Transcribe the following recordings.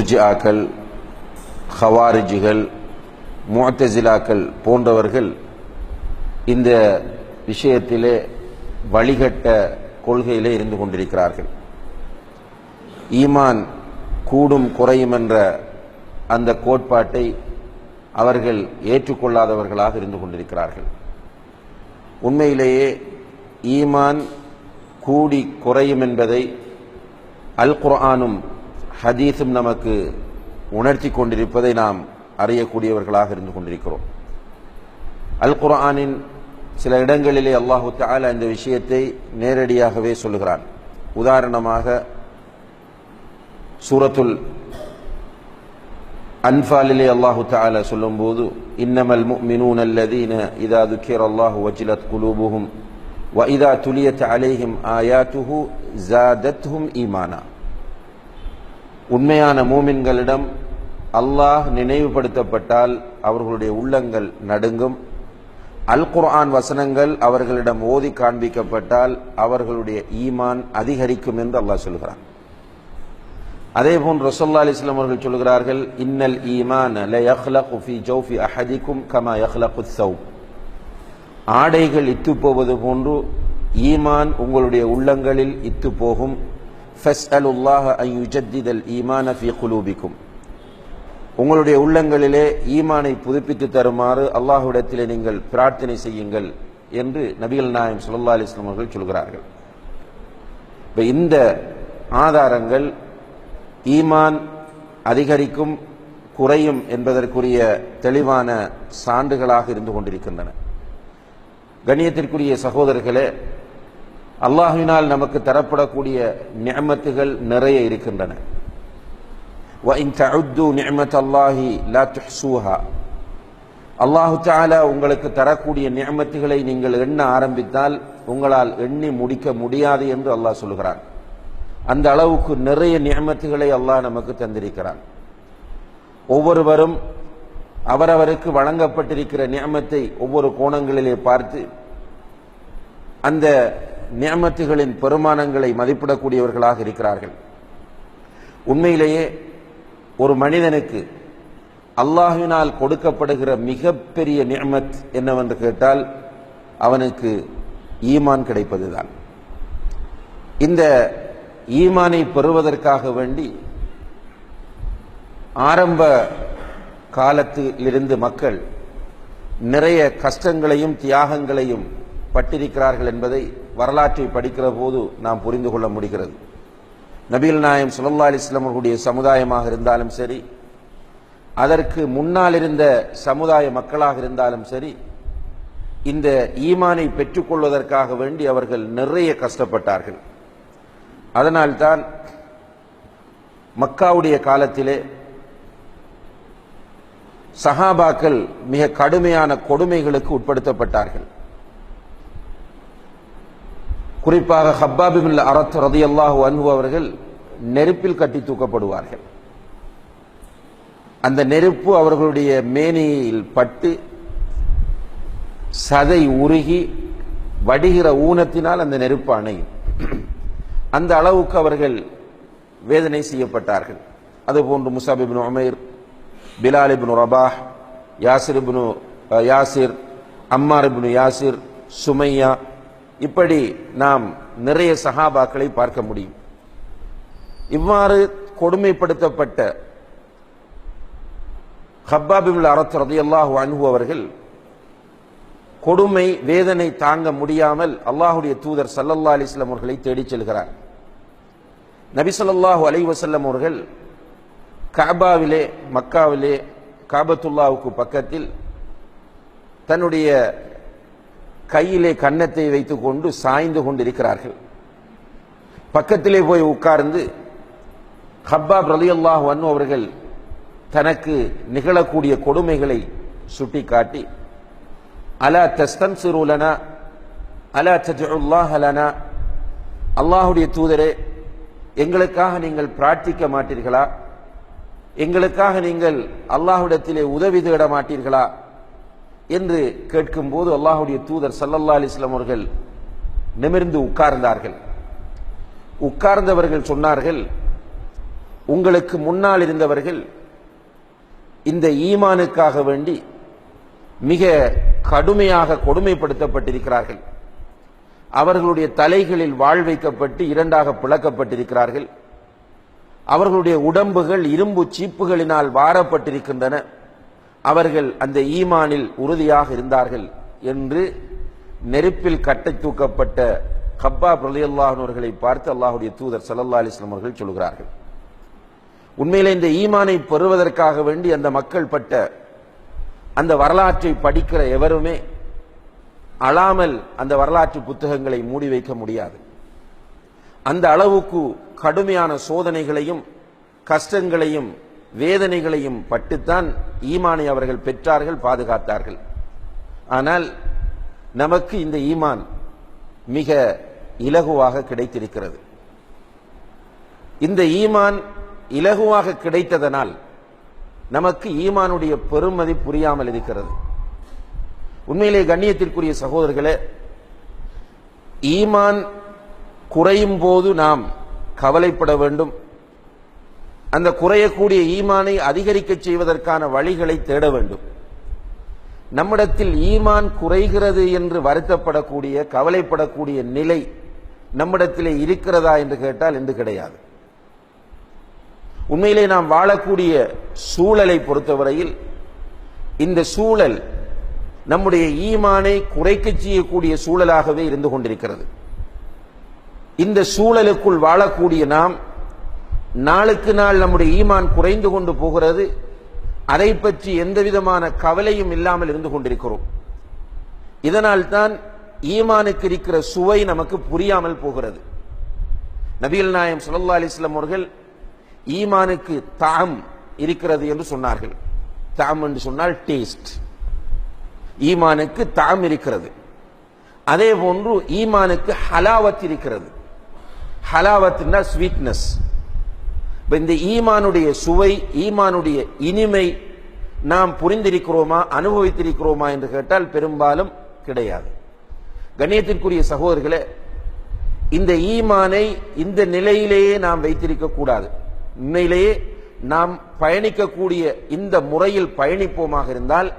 முர்ஜிஆக்கள், ஹவாரிஜிகள், முஅத்தஸிலாக்கள் போன்றவர்கள் இந்த விஷயத்திலே வழிகட்ட கொள்கையிலே இருந்து கொண்டிருக்கிறார்கள். ஈமான் கூடும் குறையும் என்ற அந்த கோட்பாட்டை அவர்கள் ஏற்றுக்கொள்ளாதவர்களாக இருந்து கொண்டிருக்கிறார்கள். உண்மையிலேயே ஈமான் கூடி குறையும் என்பதை அல் குர்ஆனும் ஹதீஸும் நமக்கு உணர்த்தி கொண்டிருப்பதை நாம் அறியக்கூடியவர்களாக இருந்து கொண்டிருக்கிறோம். அல் குர்ஆனின் சில இடங்களிலே அல்லாஹு தஆலா இந்த விஷயத்தை நேரடியாகவே சொல்லுகிறான். உதாரணமாக சூரத்துல் அன்ஃபாலிலே அல்லாஹு தஆலா சொல்லும்போது, இன்னமல் முஃமினூன அல்லதீன இதா ذுக்கிரல்லாஹு வஜிலத் குலூபுஹும் வ இதா துலியத் அலைஹிம் ஆயாத்துஹு ஸாதத்ஹும் ஈமானா. உண்மையான மூமின்களிடம் அல்லாஹ் நினைவுபடுத்தப்பட்டால் அவர்களுடைய உள்ளங்கள் நடுங்கும். அல் குர்ஆன் வசனங்கள் அவர்களிடம் ஓதி காண்பிக்கப்பட்டால் அவர்களுடைய ஈமான் அதிகரிக்கும் என்று அல்லாஹ் சொல்கிறான். அதேபோன்று ரசூலுல்லாஹி அலைஹி வஸல்லம் அவர்கள் சொல்கிறார்கள், இன்னல் ஈமான ல யக்லகு ஃபீ ஜௌஃபி அஹதிக்கும் கமா யக்லகு ஸௌப். ஆடைகள் இத்து போவது போன்று ஈமான் உங்களுடைய உள்ளங்களில் இத்து போகும். ஃபஸ்அலுல்லாஹ அன் யுஜத்திதல் ஈமான ஃபீ குலூபிக்கும். உங்களுடைய உள்ளங்களிலே ஈமானை புதுப்பித்து தருமாறு அல்லாஹ்விடத்திலே நீங்கள் பிரார்த்தனை செய்யுங்கள் என்று நபிகள் நாயகம் ஸல்லல்லாஹு அலைஹி வஸல்லம் அவர்கள் சொல்கிறார்கள். இந்த ஆதாரங்கள் ஈமான் அதிகரிக்கும் குறையும் என்பதற்குரிய தெளிவான சான்றுகளாக இருந்து கொண்டிருக்கின்றன. கண்ணியத்திற்குரிய சகோதரர்களே, அல்லாஹ்வினால் நமக்கு தரப்படக்கூடிய நிஅமத்துகள் நிறைய இருக்கின்றன. وَإِن تَعُدُّوا نِعْمَةَ اللَّهِ لَا تُحْصُوهَا. அல்லாஹு தஆலா உங்களுக்கு தரக்கூடிய நிஅமத்துகளை நீங்கள் எண்ண ஆரம்பித்தால் உங்களால் எண்ணி முடிக்க முடியாது என்று அல்லாஹ் சொல்கிறான். அந்த அளவுக்கு நிறைய நிஅமத்துகளை அல்லாஹ் நமக்கு தந்திருக்கிறான். ஒவ்வொருவரும் அவரவருக்கு வழங்கப்பட்டிருக்கிற நிஅமத்தை ஒவ்வொரு கோணங்களிலே பார்த்து அந்த நிஅமத்துகளின் பெருமானங்களை மதிப்பிடக்கூடியவர்களாக இருக்கிறார்கள். உண்மையிலேயே ஒரு மனிதனுக்கு அல்லாஹ்வினால் கொடுக்கப்படுகிற மிகப்பெரிய நிஅமத் என்னவென்று கேட்டால் அவனுக்கு ஈமான் கிடைப்பதுதான். இந்த ஈமானை பெறுவதற்காக வேண்டி ஆரம்ப காலத்திலிருந்து மக்கள் நிறைய கஷ்டங்களையும் தியாகங்களையும் பட்டிருக்கிறார்கள் என்பதை வரலாற்றை படிக்கிற போது நாம் புரிந்து கொள்ள முடிகிறது. நபிகள் நாயகம் ஸல்லல்லாஹு அலைஹி வஸல்லம் அவர்களுடைய சமுதாயமாக இருந்தாலும் சரி, அதற்கு முன்னால் இருந்த சமுதாய மக்களாக இருந்தாலும் சரி, இந்த ஈமானை பெற்றுக்கொள்வதற்காக வேண்டி அவர்கள் நிறைய கஷ்டப்பட்டார்கள். அதனால்தான் மக்காவுடைய காலத்திலே சஹாபாக்கள் மிக கடுமையான கொடுமைகளுக்கு உட்படுத்தப்பட்டார்கள். குறிப்பாக ஹப்பாப் இப்னு அரத் ரலியல்லாஹு அன்ஹு அவர்கள் நெருப்பில் கட்டி தூக்கப்படுவார்கள். அந்த நெருப்பு அவர்களுடைய மேனியில் பட்டு சதை உருகி வடிகிற ஊனத்தினால் அந்த நெருப்பு அணையும். அந்த அளவுக்கு அவர்கள் வேதனை செய்யப்பட்டார்கள். அதுபோன்று Musab ibn Umair, Bilal ibn Rabah, Yasir, Ammar ibn Yasir, Sumayya, இப்படி நாம் நிறைய சஹாபாக்களை பார்க்க முடியும். இவ்வாறு கொடுமைப்படுத்தப்பட்ட ஹப்பாப் இப்னு அரத் ரலியல்லாஹு அன்ஹு அவர்கள் கொடுமை வேதனை தாங்க முடியாமல் அல்லாஹ்வுடைய தூதர் ஸல்லல்லாஹு அலைஹி வஸல்லம் அவர்களை தேடிச் செல்கிறார். நபி ஸல்லல்லாஹு அலைஹி வஸல்லம் அவர்கள் கஅபாவிலே, மக்காவிலே காபத்துல்லாஹுக்கு பக்கத்தில் தன்னுடைய கையிலே கன்னத்தை வைத்துக் கொண்டு சாய்ந்து கொண்டிருக்கிறார்கள். பக்கத்திலே போய் உட்கார்ந்து ஹப்பாப் ரலியல்லாஹு அன்ஹு அவர்கள் தனக்கு நிகழக்கூடிய கொடுமைகளை சுட்டிக்காட்டி, அலா தஸ்தன்சிரு லனா அலா தஜ்உல்லாஹ லனா, அல்லாஹ்வுடைய தூதரே, எங்களுக்காக நீங்கள் பிரார்த்திக்க மாட்டீர்களா? எங்களுக்காக நீங்கள் அல்லாஹ்விடத்திலே உதவி தேட மாட்டீர்களா என்று கேட்கும்போது அல்லாஹ்வுடைய தூதர் ஸல்லல்லாஹு அலைஹி வஸல்லம் அவர்கள் நிமிர்ந்து உட்கார்ந்தார்கள். உட்கார்ந்தவர்கள் சொன்னார்கள், உங்களுக்கு முன்னால் இருந்தவர்கள் இந்த ஈமானுக்காக வேண்டி மிக கடுமையாக கொடுமைப்படுத்தப்பட்டிருக்கிறார்கள். அவர்களுடைய தலைகளில் வாழ் வைக்கப்பட்டு இரண்டாக பிளக்கப்பட்டிருக்கிறார்கள். அவர்களுடைய உடம்புகள் இரும்பு சீப்புகளினால் வாரப்பட்டிருக்கின்றன. அவர்கள் அந்த ஈமானில் உறுதியாக இருந்தார்கள் என்று நெருப்பில் கட்டை தூக்கப்பட்ட கப்பாப் ரலியல்லாஹு அன்ஹு அவர்களை பார்த்து அல்லாஹ்வுடைய தூதர் ஸல்லல்லாஹு அலைஹி வஸல்லம் அவர்கள் சொல்கிறார்கள், உண்மையிலே இந்த ஈமானை பெறுவதற்காக வேண்டி அந்த மக்கள் பட்ட அந்த வரலாற்றை படிக்கிற எவருமே அழாமல் அந்த வரலாற்று புத்தகங்களை மூடி வைக்க முடியாது. அந்த அளவுக்கு கடுமையான சோதனைகளையும் கஷ்டங்களையும் வேதனைகளையும் பட்டுத்தான் ஈமானை அவர்கள் பெற்றார்கள், பாதுகாத்தார்கள். ஆனால் நமக்கு இந்த ஈமான் மிக இலகுவாக கிடைத்திருக்கிறது. இந்த ஈமான் இலகுவாக கிடைத்ததனால் நமக்கு ஈமானுடைய பெருமதி புரியாமல் இருக்கிறது. உண்மையிலே கண்ணியத்திற்குரிய சகோதரர்களே, ஈமான் குறையும் போது நாம் கவலைப்பட வேண்டும். அந்த குறையக்கூடிய ஈமானை அதிகரிக்க செய்வதற்கான வழிகளை தேட வேண்டும். நம்மிடத்தில் ஈமான் குறைகிறது என்று வருத்தப்படக்கூடிய கவலைப்படக்கூடிய நிலை நம்மிடத்திலே இருக்கிறதா என்று கேட்டால் என்று கிடையாது. உண்மையிலே நாம் வாழக்கூடிய சூழலை பொறுத்தவரையில் இந்த சூழல் நம்முடைய ஈமானை குறைக்க செய்யக்கூடிய சூழலாகவே இருந்து கொண்டிருக்கிறது. இந்த சூழலுக்குள் வாழக்கூடிய நாம் நாளுக்கு நாள் நம்முடைய ஈமான் குறைந்து கொண்டு போகிறது. அதை பற்றி எந்தவிதமான கவலையும் இல்லாமல் இருந்து கொண்டிருக்கிறோம். இதனால் தான் ஈமானுக்கு இருக்கிற சுவை நமக்கு புரியாமல் போகிறது. நபிகள் நாயகம் ஸல்லல்லாஹு அலைஹி வஸல்லம் அவர்கள் ஈமானுக்கு தாம் இருக்கிறது என்று சொன்னார்கள். தாம் என்று சொன்னால் டேஸ்ட். ஈமானுக்கு தாம் இருக்கிறது. அதே போன்று ஈமானுக்கு ஹலாவத் இருக்கிறது. ஹலாவத்னா ஸ்வீட்னஸ். இந்த ஈமானுடைய சுவை, ஈமானுடைய இனிமை நாம் புரிந்திருக்கிறோமா, அனுபவித்திருக்கிறோமா என்று கேட்டால் பெரும்பாலும் கிடையாது. கண்ணியத்திற்குரிய சகோதரர்களே, இந்த ஈமானை இந்த நிலையிலேயே நாம் வைத்திருக்க கூடாது. உண்மையிலேயே நாம் பயணிக்கக்கூடிய இந்த முறையில் பயணிப்போமாக இருந்தால்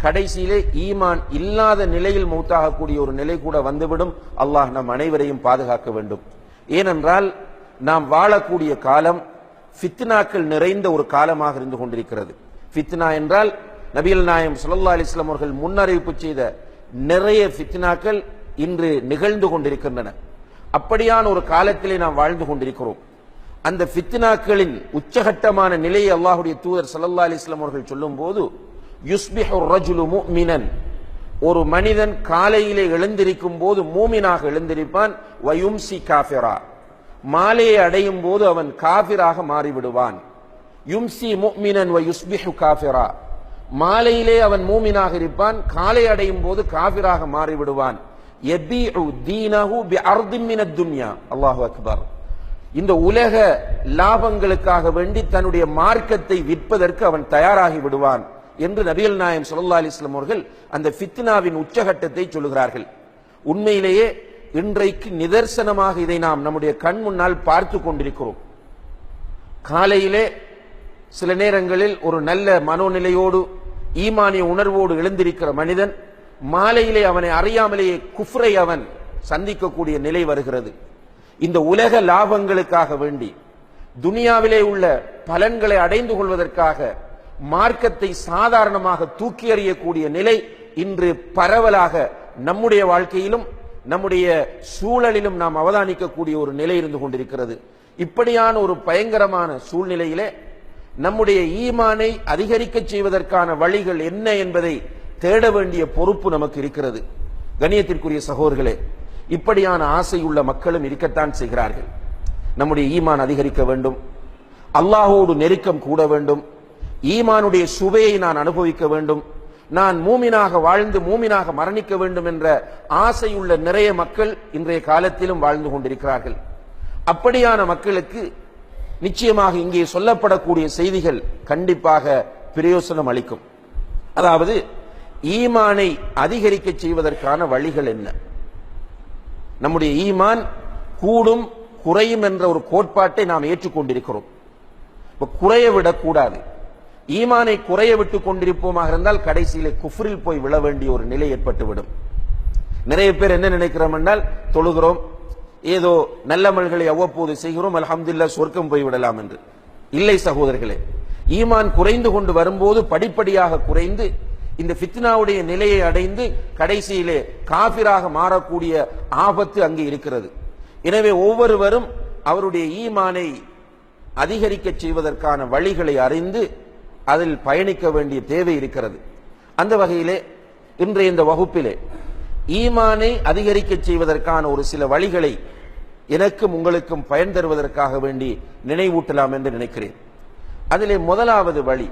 கடைசியிலே ஈமான் இல்லாத நிலையில் மௌத்தாகக்கூடிய ஒரு நிலை கூட வந்துவிடும். அல்லாஹ் நம் அனைவரையும் பாதுகாக்க வேண்டும். ஏனென்றால் நாம் வாழக்கூடிய காலம் ஃபித்னாக்கள் நிறைந்த ஒரு காலமாக இருந்து கொண்டிருக்கிறது. ஃபித்னா என்றால் நபிகள் நாயகம் ஸல்லல்லாஹு அலைஹி வஸல்லம் அவர்கள் முன்னறிவிப்பு செய்த நிறைய ஃபித்னாக்கள் இன்று நிகழ்ந்து கொண்டிருக்கின்றன. அப்படியான ஒரு காலத்திலே நாம் வாழ்ந்து கொண்டிருக்கிறோம். அந்த ஃபித்னாக்களின் உச்சகட்டமான நிலையை அல்லாஹ்வுடைய தூதர் ஸல்லல்லாஹு அலைஹி வஸல்லம் அவர்கள் சொல்லும்போது, யுஸ்பிஹு ரஜுலு முஃமினன், ஒரு மனிதன் காலையிலே எழுந்திருக்கும் போது மூமினாக எழுந்திருப்பான். வயும்சி காஃபிரா, மாலையை அடையும் போது அவன் காஃபிராக மாறிவிடுவான். யும்சி முஃமினன் வயுஸ்பிஹு காஃபிரா, மாலையிலே அவன் மூமினாக இருப்பான், காலை அடையும் போது காஃபிராக மாறிவிடுவான். யபீஉ தீனஹு பிஅர்தின் மினத் துன்யா. அல்லாஹு அக்பர். இந்த உலக லாபங்களுக்காக வேண்டி தன்னுடைய மார்க்கத்தை விற்பதற்கு அவன் தயாராகி விடுவான் என்று நபிகள் நாயகம் ஸல்லல்லாஹு அலைஹி வஸல்லம் அவர்கள் அந்த ஃபித்னாவின் உச்சகட்டத்தை சொல்லுகிறார்கள். உண்மையிலேயே இன்றைக்கு நிதர்சனமாக இதை நாம் நம்முடைய கண் முன்னால் பார்த்து கொண்டிருக்கிறோம். காலையிலே சில நேரங்களில் ஒரு நல்ல மனோநிலையோடு ஈமானிய உணர்வோடு எழுந்திருக்கிற மனிதன் மாலையிலே அவனை அறியாமலேயே குஃப்ரை அவன் சந்திக்கக்கூடிய நிலை வருகிறது. இந்த உலக லாபங்களுக்காக வேண்டி துனியாவிலே உள்ள பலன்களை அடைந்து கொள்வதற்காக மார்க்கத்தை சாதாரணமாக தூக்கி எறியக்கூடிய நிலை இன்று பரவலாக நம்முடைய வாழ்க்கையிலும் நம்முடைய சூழலிலும் நாம் அவதானிக்கக்கூடிய ஒரு நிலை இருந்து கொண்டிருக்கிறது. இப்படியான ஒரு பயங்கரமான சூழ்நிலையிலே நம்முடைய ஈமானை அதிகரிக்க செய்வதற்கான வழிகள் என்ன என்பதை தேட வேண்டிய பொறுப்பு நமக்கு இருக்கிறது. கண்ணியத்திற்குரிய சகோதரர்களே, இப்படியான ஆசை உள்ள மக்களும் இருக்கத்தான் செய்கிறார்கள். நம்முடைய ஈமான் அதிகரிக்க வேண்டும், அல்லாஹோடு நெருக்கம் கூட வேண்டும், ஈமானுடைய சுவையை நான் அனுபவிக்க வேண்டும், நான் மூமினாக வாழ்ந்து மூமினாக மரணிக்க வேண்டும் என்ற ஆசையுள்ள நிறைய மக்கள் இன்றைய காலத்திலும் வாழ்ந்து கொண்டிருக்கிறார்கள். அப்படியான மக்களுக்கு நிச்சயமாக இங்கே சொல்லப்படக்கூடிய செய்திகள் கண்டிப்பாக பிரயோசனம் அளிக்கும். அதாவது ஈமானை அதிகரிக்க செய்வதற்கான வழிகள் என்ன? நம்முடைய ஈமான் கூடும் குறையும் என்ற ஒரு கோட்பாட்டை நாம் ஏற்றுக்கொண்டிருக்கிறோம். குறைய விடக்கூடாது. ஈமானை குறைய விட்டு கொண்டிருப்போமாக இருந்தால் கடைசியிலே குஃப்ரில் போய் விழ வேண்டிய ஒரு நிலை ஏற்பட்டுவிடும். நிறைய பேர் என்ன நினைக்கிறோம் என்றால், தொழுகிறோம், ஏதோ நல்லமல்களை அவ்வப்போது செய்கிறோம், அல்ஹம்துலில்லாஹ் சொர்க்கம் போய் விடலாம் என்று. இல்லை சகோதரர்களே, ஈமான் குறைந்து கொண்டு வரும்போது படிப்படியாக குறைந்து இந்த ஃபித்னாவுடைய நிலையை அடைந்து கடைசியிலே காபிராக மாறக்கூடிய ஆபத்து அங்கே இருக்கிறது. எனவே ஒவ்வொருவரும் அவருடைய ஈமானை அதிகரிக்க செய்வதற்கான வழிகளை அறிந்து அதில் பயணிக்க வேண்டிய தேவை இருக்கிறது. அந்த வகையிலே இன்றைய இந்த வகுப்பிலே ஈமானை அதிகரிக்க செய்வதற்கான ஒரு சில வழிகளை எனக்கும் உங்களுக்கும் பயன் தருவதற்காக வேண்டி நினைவூட்டலாம் என்று நினைக்கிறேன். அதிலே முதலாவது வழி,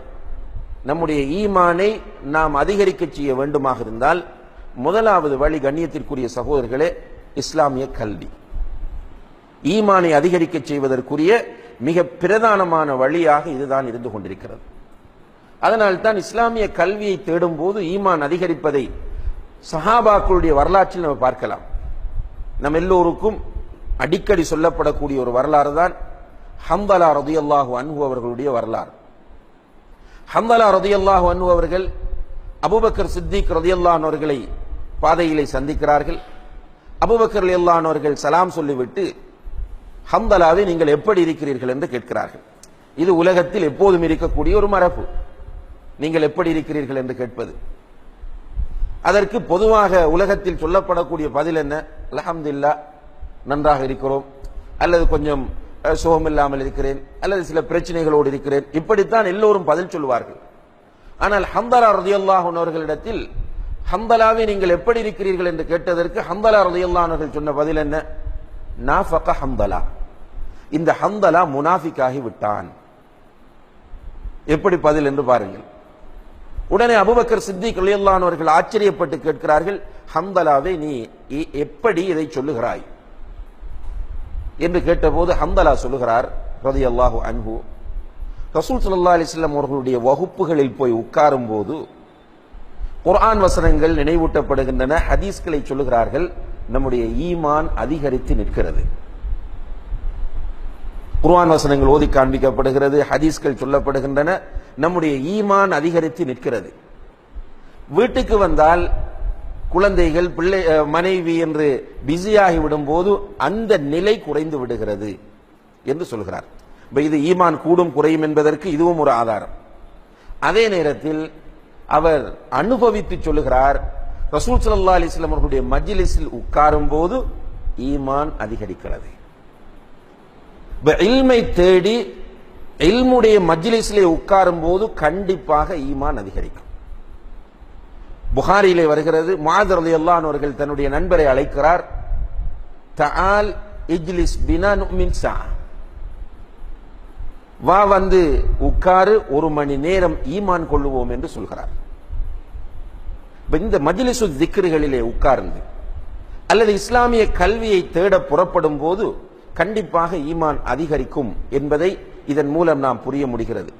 நம்முடைய ஈமானை நாம் அதிகரிக்க செய்ய வேண்டுமாக இருந்தால் முதலாவது வழி, கண்ணியத்திற்குரிய சகோதரர்களே, இஸ்லாமிய கல்வி. ஈமானை அதிகரிக்க செய்வதற்குரிய மிக பிரதானமான வழியாக இதுதான் இருந்து கொண்டிருக்கிறது. அதனால்தான் இஸ்லாமிய கல்வியை தேடும் போது ஈமான் அதிகரிப்பதை சஹாபாக்களுடைய வரலாற்றில் நம்ம பார்க்கலாம். நம் எல்லோருக்கும் அடிக்கடி சொல்லப்படக்கூடிய ஒரு வரலாறு தான் ஹந்தலா ரலியல்லாஹு அன்ஹு அவர்களுடைய வரலாறு. ஹந்தலா ரலியல்லாஹு அன்ஹு அவர்கள் அபூபக்கர் சித்திக் ரலியல்லாஹு அன்ஹு அவர்களை பாதையிலே சந்திக்கிறார்கள். அபூபக்கர் ரலியல்லாஹு அன்ஹு அவர்கள் சலாம் சொல்லிவிட்டு, ஹந்தலாவை நீங்கள் எப்படி இருக்கிறீர்கள் என்று கேட்கிறார்கள். இது உலகத்தில் எப்போதும் இருக்கக்கூடிய ஒரு மரபு, நீங்கள் எப்படி இருக்கிறீர்கள் என்று கேட்பது. அதற்கு பொதுவாக உலகத்தில் சொல்லப்படக்கூடிய பதில் என்ன? அல்ஹம்துலில்லாஹ், நன்றாக இருக்கிறோம், அல்லது கொஞ்சம் சுகமில்லாமல் இருக்கிறேன், அல்லது சில பிரச்சனைகளோடு இருக்கிறேன், இப்படித்தான் எல்லோரும் பதில் சொல்வார்கள். ஆனால் ஹந்தலா ரலியல்லாஹு அன்ஹு அவர்களிடத்தில் ஹந்தலாவை நீங்கள் எப்படி இருக்கிறீர்கள் என்று கேட்டதற்கு ஹந்தலா ரலியல்லாஹு அன்ஹு அவர்கள் சொன்ன பதில் என்ன? நாஃபக ஹந்தலா, இந்த ஹந்தலா முனாஃபிக்காகி விட்டான். எப்படி பதில் என்று பாருங்கள். உடனே அபூபக்கர் சித்திக் ரலியல்லாஹு அன்ஹு அவர்கள் ஆச்சரியப்பட்டு கேட்கிறார்கள், ஹந்தலாவை நீ எப்படி இதை சொல்லுகிறாய் என்று கேட்டபோது ஹந்தலா சொல்லுகிறார் ரலியல்லாஹு அன்ஹு, ரசூல் ஸல்லல்லாஹு அலைஹி வஸல்லம் அவர்களுடைய வகுப்புகளில் போய் உட்காரும் போது குர்ஆன் வசனங்கள் நினைவூட்டப்படுகின்றன, ஹதீஸ்களை சொல்லுகிறார்கள், நம்முடைய ஈமான் அதிகரித்து நிற்கிறது. குர்ஆன் வசனங்கள் ஓதி காண்பிக்கப்படுகிறது, ஹதீஸ்கள் சொல்லப்படுகின்றன, நம்முடைய ஈமான் அதிகரித்து நிற்கிறது. வீட்டுக்கு வந்தால் குழந்தைகள், பிள்ளை, மனைவி என்று பிஸியாகி விடும் போது அந்த நிலை குறைந்து விடுகிறது என்று சொல்கிறார். இது ஈமான் கூடும் குறையும் என்பதற்கு இதுவும் ஒரு ஆதாரம். அதே நேரத்தில் அவர் அனுபவித்து சொல்லுகிறார், ரசூல் ஸல்லல்லாஹு அலைஹி வஸல்லம் அவர்களுடைய மஜ்லிஸில் உட்காரும் போது ஈமான் அதிகரிக்கிறது. இல்மை தேடி இல்முடைய மஜ்லிஸிலே உட்காரும் போது கண்டிப்பாக ஈமான் அதிகரிக்கும். புகாரியிலே வருகிறது, முஆத் ரலியல்லாஹு அன்ஹு அவர்கள் தன்னுடைய நண்பரை அழைக்கிறார், தஆல் இஜ்லிஸ் பினா நுமின் ஸா, வா வந்து உட்காரு, ஒரு மணி நேரம் ஈமான் கொள்ளுவோம் என்று சொல்கிறார். இந்த மஜ்லிஸு திக்ருகளிலே உட்கார்ந்து அல்லது இஸ்லாமிய கல்வியை தேட புறப்படும் போது கண்டிப்பாக ஈமான் அதிகரிக்கும் என்பதை இதன் மூலம் நாம் புரிய முடிகிறது.